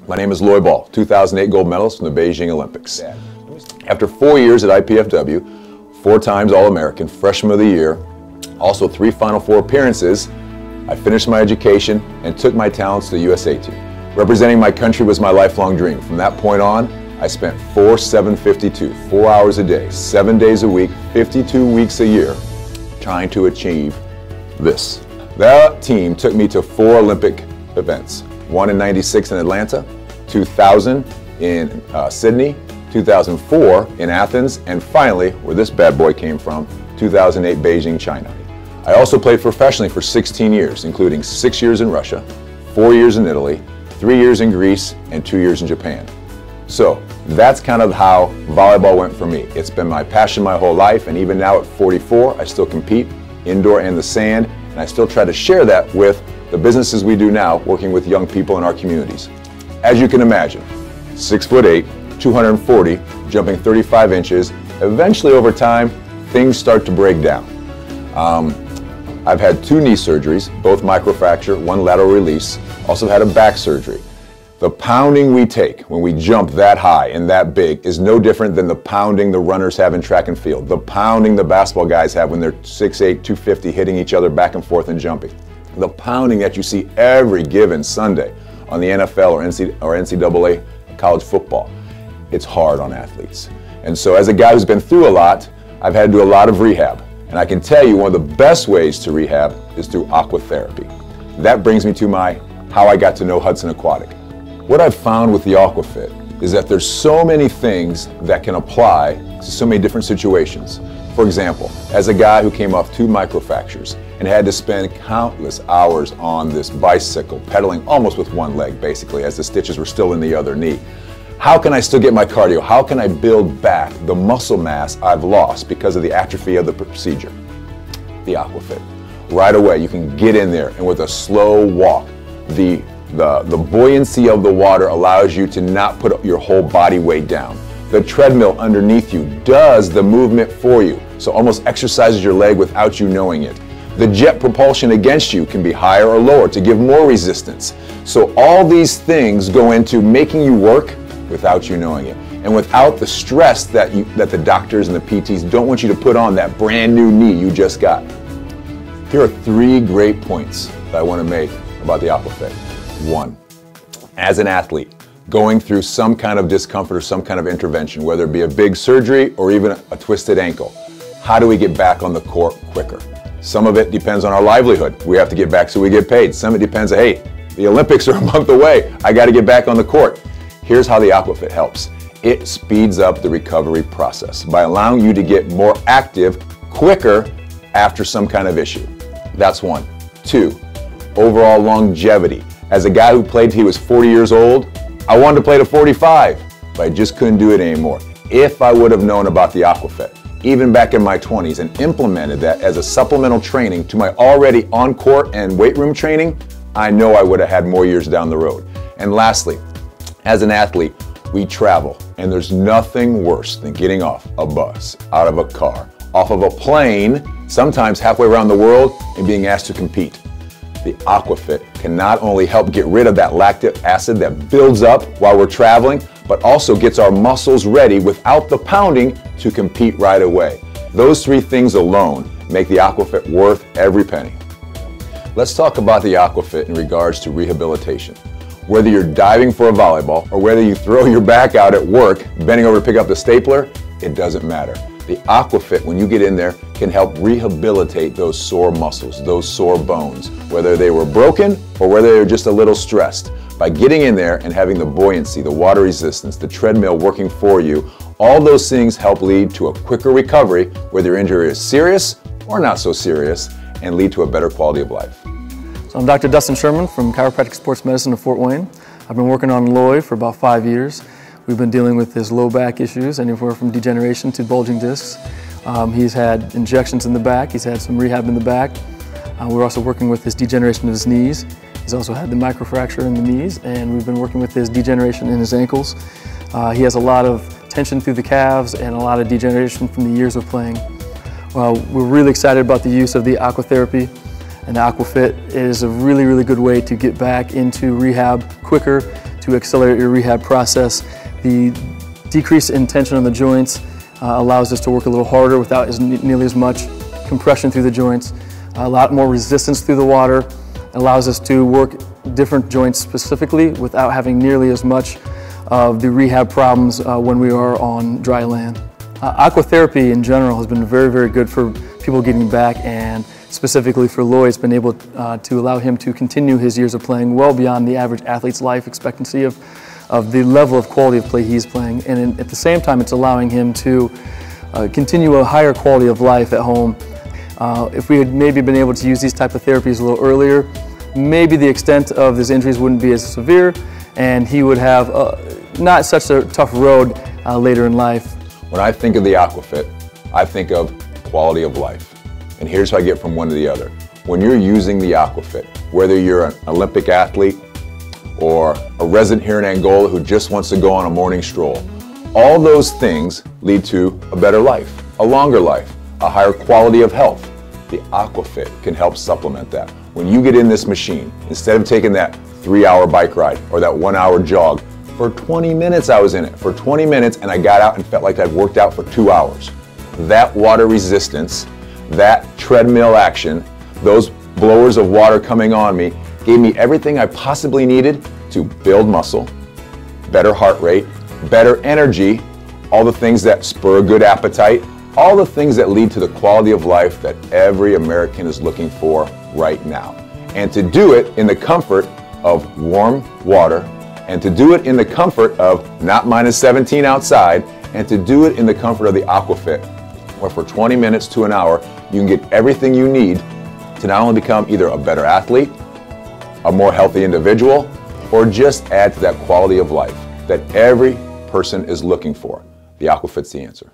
My name is Lloy Ball, 2008 gold medalist from the Beijing Olympics. After 4 years at IPFW, 4 times All-American, Freshman of the Year, also 3 Final Four appearances, I finished my education and took my talents to the USA team. Representing my country was my lifelong dream. From that point on, I spent 4/7/52, 4 hours a day, 7 days a week, 52 weeks a year, trying to achieve this. That team took me to 4 Olympic events. 1 in '96 in Atlanta, 2000 in Sydney, 2004 in Athens, and finally, where this bad boy came from, 2008 Beijing, China. I also played professionally for 16 years, including 6 years in Russia, 4 years in Italy, 3 years in Greece, and 2 years in Japan. So that's kind of how volleyball went for me. It's been my passion my whole life, and even now at 44, I still compete indoor and the sand, and I still try to share that with the businesses we do now, working with young people in our communities. As you can imagine, 6'8", 240, jumping 35 inches, eventually over time, things start to break down. I've had 2 knee surgeries, both microfracture, 1 lateral release, also had a back surgery. The pounding we take when we jump that high and that big is no different than the pounding the runners have in track and field, the pounding the basketball guys have when they're 6'8", 250, hitting each other back and forth and jumping. The pounding that you see every given Sunday on the NFL or NCAA college football, it's hard on athletes. And so as a guy who's been through a lot, I've had to do a lot of rehab. And I can tell you one of the best ways to rehab is through aquatherapy. That brings me to how I got to know Hudson Aquatic. What I've found with the AquaFit is that there's so many things that can apply to so many different situations. For example, as a guy who came off 2 microfractures and had to spend countless hours on this bicycle, pedaling almost with 1 leg basically, as the stitches were still in the other knee. How can I still get my cardio? How can I build back the muscle mass I've lost because of the atrophy of the procedure? The AquaFit. Right away, you can get in there and with a slow walk, the buoyancy of the water allows you to not put your whole body weight down. The treadmill underneath you does the movement for you, so almost exercises your leg without you knowing it. The jet propulsion against you can be higher or lower to give more resistance. So all these things go into making you work without you knowing it, and without the stress that the doctors and the PTs don't want you to put on that brand new knee you just got. Here are 3 great points that I want to make about the AquaFit. 1, as an athlete, going through some kind of discomfort or some kind of intervention, whether it be a big surgery or even a twisted ankle, how do we get back on the court quicker? Some of it depends on our livelihood. We have to get back so we get paid. Some of it depends on, hey, the Olympics are a month away. I got to get back on the court. Here's how the AquaFit helps. It speeds up the recovery process by allowing you to get more active quicker after some kind of issue. That's 1. 2, overall longevity. As a guy who played till he was 40 years old, I wanted to play to 45, but I just couldn't do it anymore. If I would have known about the AquaFit, even back in my 20s, and implemented that as a supplemental training to my already on-court and weight room training, I know I would have had more years down the road. And lastly, as an athlete, we travel, and there's nothing worse than getting off a bus, out of a car, off of a plane, sometimes halfway around the world, and being asked to compete. The AquaFit can not only help get rid of that lactic acid that builds up while we're traveling, but also gets our muscles ready without the pounding to compete right away. Those 3 things alone make the AquaFit worth every penny. Let's talk about the AquaFit in regards to rehabilitation. Whether you're diving for a volleyball or whether you throw your back out at work, bending over to pick up the stapler, it doesn't matter. The AquaFit, when you get in there, can help rehabilitate those sore muscles, those sore bones, whether they were broken or whether they were just a little stressed. By getting in there and having the buoyancy, the water resistance, the treadmill working for you, all those things help lead to a quicker recovery, whether your injury is serious or not so serious, and lead to a better quality of life. So I'm Dr. Dustin Sherman from Chiropractic Sports Medicine of Fort Wayne. I've been working on Lloy for about 5 years. We've been dealing with his low back issues, anywhere from degeneration to bulging discs. He's had injections in the back. He's had some rehab in the back. We're also working with his degeneration of his knees. He's also had the microfracture in the knees, and we've been working with his degeneration in his ankles. He has a lot of tension through the calves and a lot of degeneration from the years of playing. We're really excited about the use of the aquatherapy, and the AquaFit is a really, really good way to get back into rehab quicker, to to accelerate your rehab process. The decrease in tension on the joints allows us to work a little harder without nearly as much compression through the joints, a lot more resistance through the water, allows us to work different joints specifically without having nearly as much of the rehab problems when we are on dry land. Aquatherapy in general has been very, very good for people getting back, and specifically for Lloy, it's been able to allow him to continue his years of playing well beyond the average athlete's life expectancy of the level of quality of play he's playing. And at the same time, it's allowing him to continue a higher quality of life at home. If we had maybe been able to use these type of therapies a little earlier, maybe the extent of his injuries wouldn't be as severe, and he would have not such a tough road later in life. When I think of the AquaFit, I think of quality of life. And here's how I get from one to the other. When you're using the AquaFit, whether you're an Olympic athlete or a resident here in Angola who just wants to go on a morning stroll, all those things lead to a better life, a longer life, a higher quality of health. The AquaFit can help supplement that. When you get in this machine, instead of taking that 3-hour bike ride or that 1-hour jog, for 20 minutes I was in it. For 20 minutes, and I got out and felt like I'd worked out for 2 hours. That water resistance, that treadmill action, those blowers of water coming on me, gave me everything I possibly needed to build muscle, better heart rate, better energy, all the things that spur a good appetite, all the things that lead to the quality of life that every American is looking for right now. And to do it in the comfort of warm water, and to do it in the comfort of not -17 outside, and to do it in the comfort of the AquaFit, where for 20 minutes to an hour, you can get everything you need to not only become either a better athlete, a more healthy individual, or just add to that quality of life that every person is looking for. The AquaFit's the answer.